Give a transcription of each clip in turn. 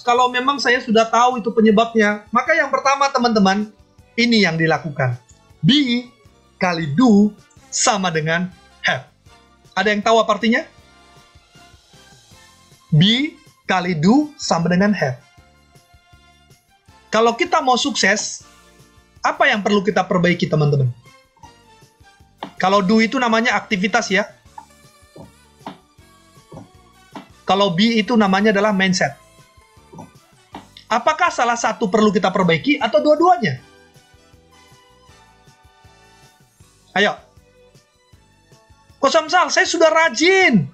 kalau memang saya sudah tahu itu penyebabnya, maka yang pertama teman-teman, ini yang dilakukan. Be kali do sama dengan have. Ada yang tahu apa artinya? Be kali do sama dengan have. Kalau kita mau sukses, apa yang perlu kita perbaiki teman-teman? Kalau do itu namanya aktivitas ya. Kalau be itu namanya adalah mindset. Apakah salah satu perlu kita perbaiki atau dua-duanya? Ayo. Coach Samsal, saya sudah rajin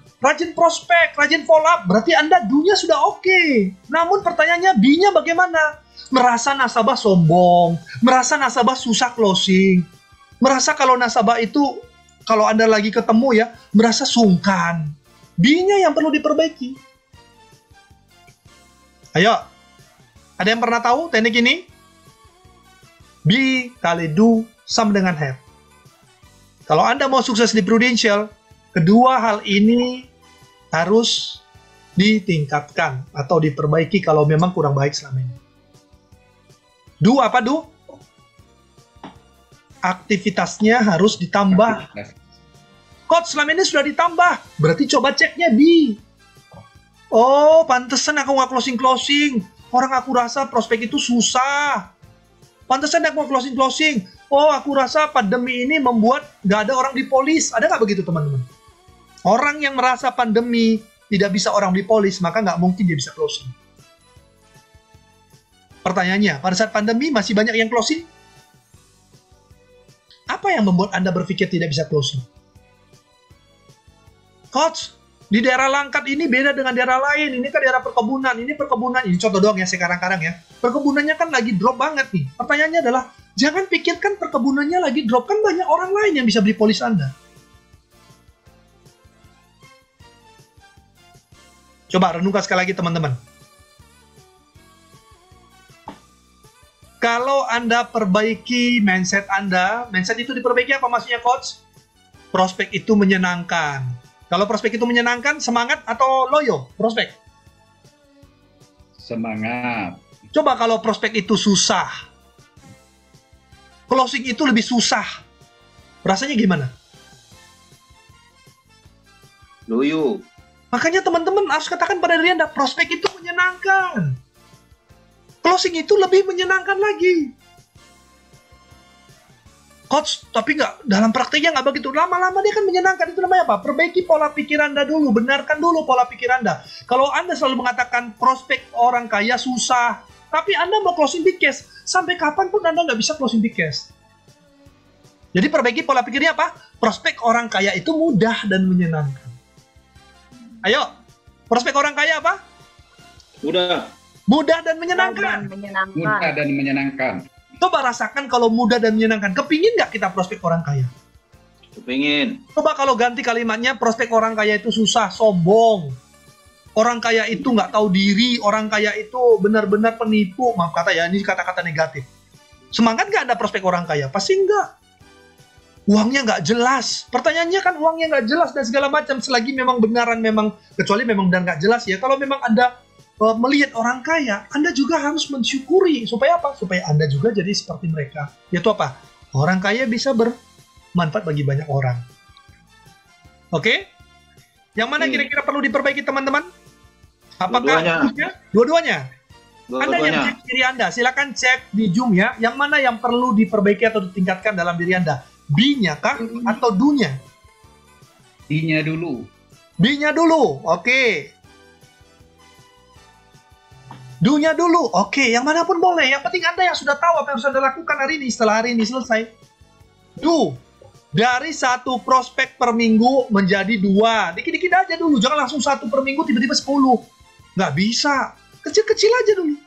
prospek, rajin follow up. Berarti Anda do-nya sudah oke. Namun pertanyaannya B-nya bagaimana? Merasa nasabah sombong, merasa nasabah susah closing, merasa kalau nasabah itu, kalau Anda lagi ketemu ya, merasa sungkan. B-nya yang perlu diperbaiki. Ayo, ada yang pernah tahu teknik ini? Be kali do sama dengan have. Kalau Anda mau sukses di Prudential, kedua hal ini harus ditingkatkan atau diperbaiki kalau memang kurang baik selama ini. Do apa do? Aktivitasnya harus ditambah. Coach, selama ini sudah ditambah. Berarti coba ceknya di. Oh, pantesan aku nggak closing. Orang aku rasa prospek itu susah. Pantesan aku nggak closing. Oh, aku rasa pandemi ini membuat nggak ada orang dipolis. Ada nggak begitu, teman-teman? Orang yang merasa pandemi tidak bisa orang dipolis, maka nggak mungkin dia bisa closing. Pertanyaannya, pada saat pandemi masih banyak yang closing? Apa yang membuat Anda berpikir tidak bisa closing? Coach, di daerah Langkat ini beda dengan daerah lain. Ini kan daerah perkebunan. Ini perkebunan. Ini contoh doang ya sekarang-karang ya. Perkebunannya kan lagi drop banget nih. Pertanyaannya adalah, jangan pikirkan perkebunannya lagi drop. Kan banyak orang lain yang bisa beli polis Anda. Coba renungkan sekali lagi teman-teman. Kalau Anda perbaiki mindset Anda, mindset itu diperbaiki apa maksudnya coach? Prospek itu menyenangkan. Kalau prospek itu menyenangkan, semangat atau loyo prospek? Semangat. Coba kalau prospek itu susah, closing itu lebih susah, rasanya gimana? Loyo. Makanya teman-teman harus katakan pada diri Anda, prospek itu menyenangkan. Closing itu lebih menyenangkan lagi. Coach, tapi nggak, dalam prakteknya nggak begitu. Lama-lama dia kan menyenangkan. Itu namanya apa? Perbaiki pola pikir Anda dulu. Benarkan dulu pola pikir Anda. Kalau Anda selalu mengatakan prospek orang kaya susah, tapi Anda mau closing big case, sampai kapan pun Anda nggak bisa closing big case. Jadi perbaiki pola pikirnya apa? Prospek orang kaya itu mudah dan menyenangkan. Ayo, prospek orang kaya apa? Mudah dan menyenangkan. Mudah dan menyenangkan. Coba rasakan kalau mudah dan menyenangkan. Kepingin nggak kita prospek orang kaya? Kepingin. Coba kalau ganti kalimatnya, prospek orang kaya itu susah, sombong. Orang kaya itu nggak tahu diri. Orang kaya itu benar-benar penipu. Maaf kata ya, ini kata-kata negatif. Semangat nggak ada prospek orang kaya? Pasti nggak. Uangnya nggak jelas. Pertanyaannya kan uangnya nggak jelas dan segala macam. Selagi memang benaran memang, kecuali memang benar nggak jelas ya. Kalau memang Anda melihat orang kaya, Anda juga harus mensyukuri. Supaya apa? Supaya Anda juga jadi seperti mereka. Yaitu apa? Orang kaya bisa bermanfaat bagi banyak orang. Oke? Yang mana kira-kira perlu diperbaiki teman-teman? Apakah dua-duanya? Anda yang cek diri Anda, silakan cek di Zoom ya. Yang mana yang perlu diperbaiki atau ditingkatkan dalam diri Anda? B-nya kah atau do-nya? B-nya dulu. B-nya dulu, oke. Do-nya dulu, oke. Yang manapun boleh. Yang penting Anda yang sudah tahu apa yang harus Anda lakukan hari ini. Setelah hari ini selesai. Do. Dari 1 prospek per minggu menjadi 2. Dikit-dikit aja dulu. Jangan langsung 1 per minggu tiba-tiba 10. Nggak bisa. Kecil-kecil aja dulu.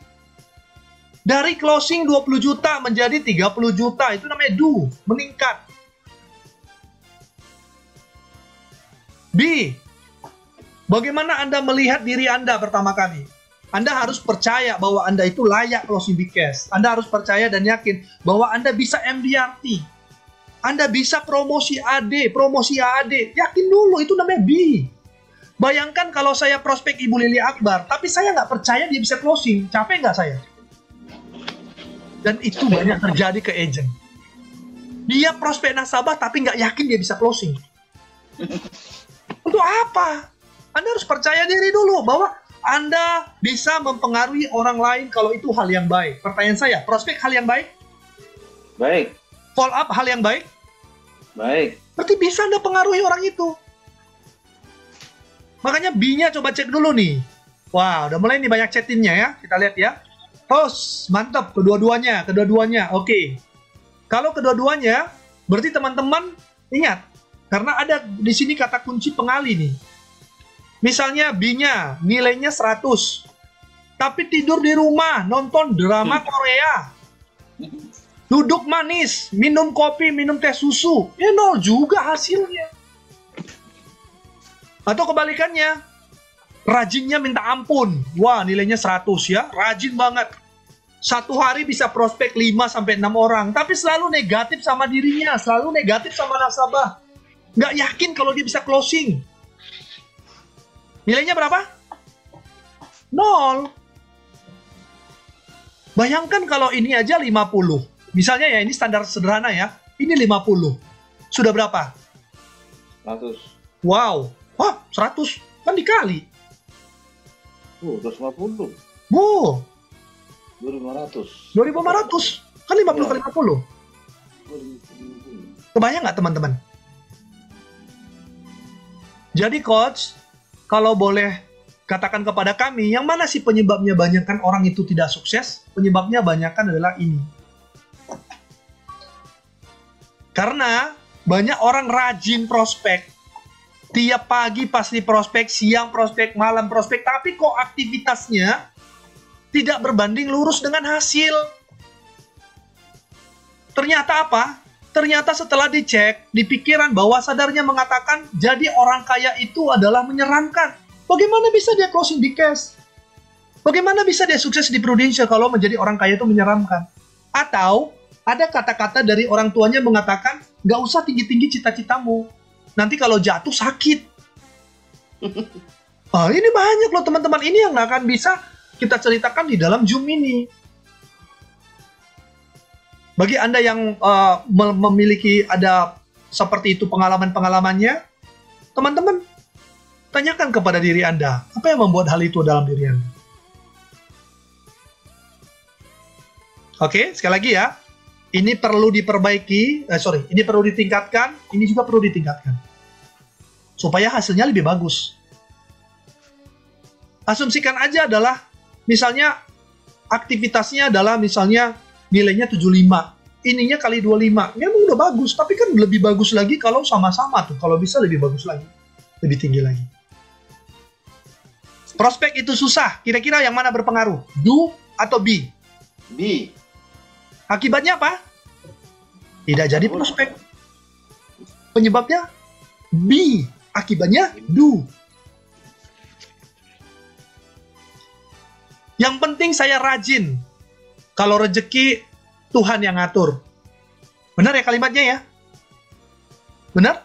Dari closing 20 juta menjadi 30 juta. Itu namanya do. Meningkat. B. Bagaimana Anda melihat diri Anda pertama kali? Anda harus percaya bahwa Anda itu layak closing big case. Anda harus percaya dan yakin bahwa Anda bisa MDRT. Anda bisa promosi AD, promosi AD. Yakin dulu, itu namanya B. Bayangkan kalau saya prospek Ibu Lili Akbar, tapi saya nggak percaya dia bisa closing. Capek nggak saya? Dan itu banyak terjadi ke agent. Dia prospek nasabah tapi nggak yakin dia bisa closing. Untuk apa? Anda harus percaya diri dulu bahwa Anda bisa mempengaruhi orang lain kalau itu hal yang baik. Pertanyaan saya, prospek hal yang baik? Baik. Follow up hal yang baik? Baik. Berarti bisa Anda pengaruhi orang itu. Makanya B-nya coba cek dulu nih. Wah, udah mulai nih banyak chattingnya ya. Kita lihat ya. Host, mantap. Kedua-duanya. Oke. Kalau kedua-duanya, berarti teman-teman ingat. Karena ada di sini kata kunci pengali nih. Misalnya B-nya nilainya 100. Tapi tidur di rumah, nonton drama Korea. Duduk manis, minum kopi, minum teh susu. Ya 0 juga hasilnya. Atau kebalikannya, rajinnya minta ampun. Wah, nilainya 100 ya, rajin banget. Satu hari bisa prospek 5-6 orang, tapi selalu negatif sama dirinya, selalu negatif sama nasabah. Nggak yakin kalau dia bisa closing. Nilainya berapa? 0. Bayangkan kalau ini aja 50. Misalnya ya, ini standar sederhana ya. Ini 50. Sudah berapa? 100. Wow. Wah, 100. Kan dikali. 250. 2.500. 2.500. Kan 50 kali 50. Kebayang nggak teman-teman? Jadi coach, kalau boleh katakan kepada kami, yang mana sih penyebabnya banyakkan orang itu tidak sukses? Penyebabnya banyakkan adalah ini. Karena banyak orang rajin prospek. Tiap pagi pasti prospek, siang prospek, malam prospek, tapi kok aktivitasnya tidak berbanding lurus dengan hasil. Ternyata apa? Ternyata setelah dicek, di pikiran bawah sadarnya mengatakan, jadi orang kaya itu adalah menyeramkan. Bagaimana bisa dia closing di cash? Bagaimana bisa dia sukses di Prudential kalau menjadi orang kaya itu menyeramkan? Atau ada kata-kata dari orang tuanya mengatakan, nggak usah tinggi-tinggi cita-citamu. Nanti kalau jatuh sakit. Ini banyak loh teman-teman. Ini yang nggak akan bisa kita ceritakan di dalam Zoom ini. Bagi Anda yang memiliki ada seperti itu pengalaman-pengalamannya, teman-teman, tanyakan kepada diri Anda, apa yang membuat hal itu dalam diri Anda? Oke, sekali lagi ya. Ini perlu diperbaiki, ini perlu ditingkatkan, ini juga perlu ditingkatkan. Supaya hasilnya lebih bagus. Asumsikan aja adalah, misalnya aktivitasnya adalah misalnya nilainya 75, ininya kali 25, memang udah bagus, tapi kan lebih bagus lagi kalau sama-sama tuh, kalau bisa lebih bagus lagi, lebih tinggi lagi. Prospek itu susah, kira-kira yang mana berpengaruh? Do atau B? B. Akibatnya apa? Tidak jadi prospek. Penyebabnya B, akibatnya do. Yang penting saya rajin. Kalau rezeki Tuhan yang ngatur. Benar ya kalimatnya ya? Benar?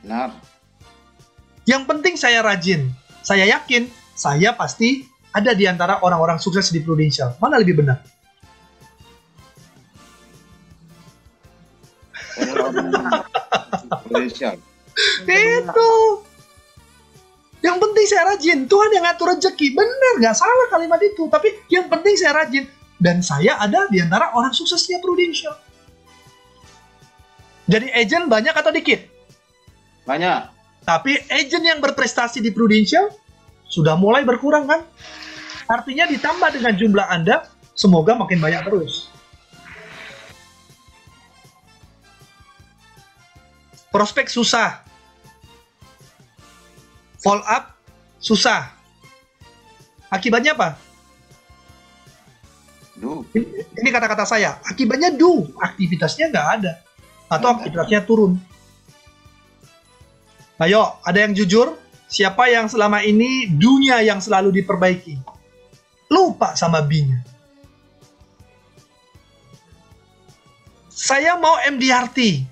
Benar. Yang penting saya rajin. Saya yakin saya pasti ada di antara orang-orang sukses di Prudential. Mana lebih benar? Prudential. Itu. Yang penting saya rajin. Tuhan yang ngatur rezeki. Benar, nggak salah kalimat itu. Tapi yang penting saya rajin. Dan saya ada di antara orang suksesnya Prudential. Jadi agent banyak atau dikit? Banyak. Tapi agent yang berprestasi di Prudential sudah mulai berkurang kan? Artinya ditambah dengan jumlah Anda, semoga makin banyak terus. Prospek susah. Follow up susah. Akibatnya apa? Do. Ini kata-kata saya. Akibatnya do. Aktivitasnya nggak ada. Atau aktivitasnya turun. Ayo, ada yang jujur? Siapa yang selama ini do-nya yang selalu diperbaiki? Lupa sama B-nya. Saya mau MDRT.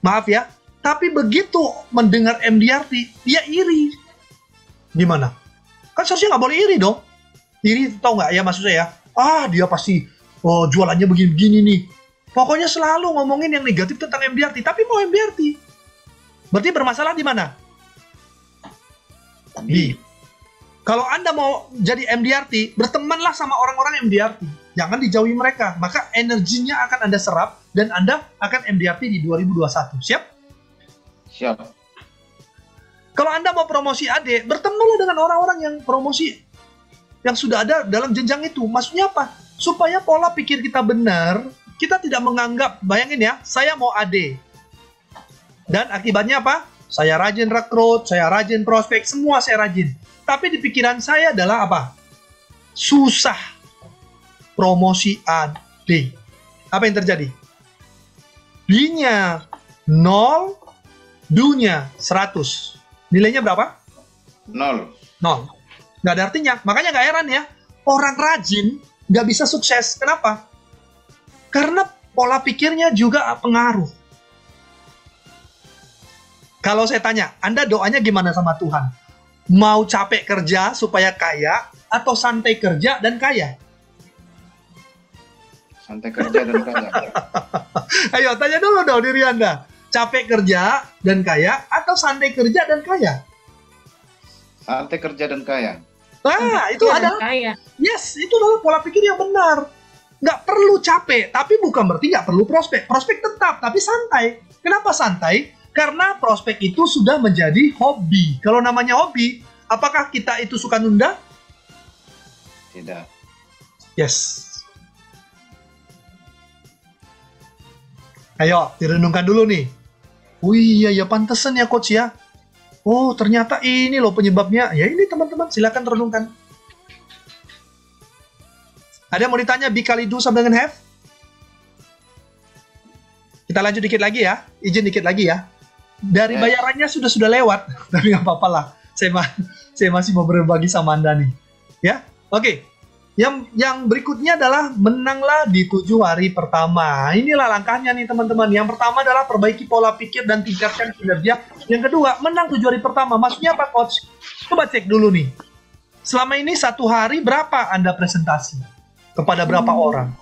Maaf ya. Tapi begitu mendengar MDRT, dia iri. Gimana? Kan seharusnya nggak boleh iri dong. Iri tau nggak ya maksud saya? Dia pasti jualannya begini-begini nih. Pokoknya selalu ngomongin yang negatif tentang MDRT, tapi mau MDRT. Berarti bermasalah di mana? Di. Kalau Anda mau jadi MDRT, bertemanlah sama orang-orang MDRT. Jangan dijauhi mereka. Maka energinya akan Anda serap dan Anda akan MDRT di 2021. Siap? Siap. Kalau Anda mau promosi AD, bertemanlah dengan orang-orang yang promosi yang sudah ada dalam jenjang itu. Maksudnya apa? Supaya pola pikir kita benar, kita tidak menganggap, bayangin ya, saya mau AD. Dan akibatnya apa? Saya rajin rekrut, saya rajin prospek, semua saya rajin. Tapi di pikiran saya adalah apa? Susah promosi AD. Apa yang terjadi? D-nya 0, do-nya 100. Nilainya berapa? 0. 0. Nggak ada artinya. Makanya nggak heran ya, orang rajin nggak bisa sukses. Kenapa? Karena pola pikirnya juga pengaruh. Kalau saya tanya, Anda doanya gimana sama Tuhan? Mau capek kerja supaya kaya, atau santai kerja dan kaya? Santai kerja dan kaya. Ayo, tanya dulu dong diri Anda. Capek kerja dan kaya, atau santai kerja dan kaya? Santai kerja dan kaya. Nah, itu adalah kaya. yes, itu adalah pola pikir yang benar. Nggak perlu capek, tapi bukan berarti nggak perlu prospek. Prospek tetap, tapi santai. Kenapa santai? Karena prospek itu sudah menjadi hobi. Kalau namanya hobi, apakah kita itu suka nunda? Tidak. Yes. Ayo, direnungkan dulu nih. Oh iya, ya pantesan ya coach ya. Oh, ternyata ini loh penyebabnya. Ya ini teman-teman, silakan renungkan. Ada yang mau ditanya B kali do sama dengan have? Kita lanjut dikit lagi ya. Izin dikit lagi ya. Dari bayarannya sudah lewat. Tapi nggak apa-apa lah. Saya masih mau berbagi sama Anda nih. Ya, oke. Yang berikutnya adalah menanglah di 7 hari pertama. Inilah langkahnya nih teman-teman. Yang pertama adalah perbaiki pola pikir dan tingkatkan kinerja. Yang kedua, menang 7 hari pertama. Maksudnya apa coach? Coba cek dulu nih. Selama ini 1 hari berapa Anda presentasi? Kepada berapa orang?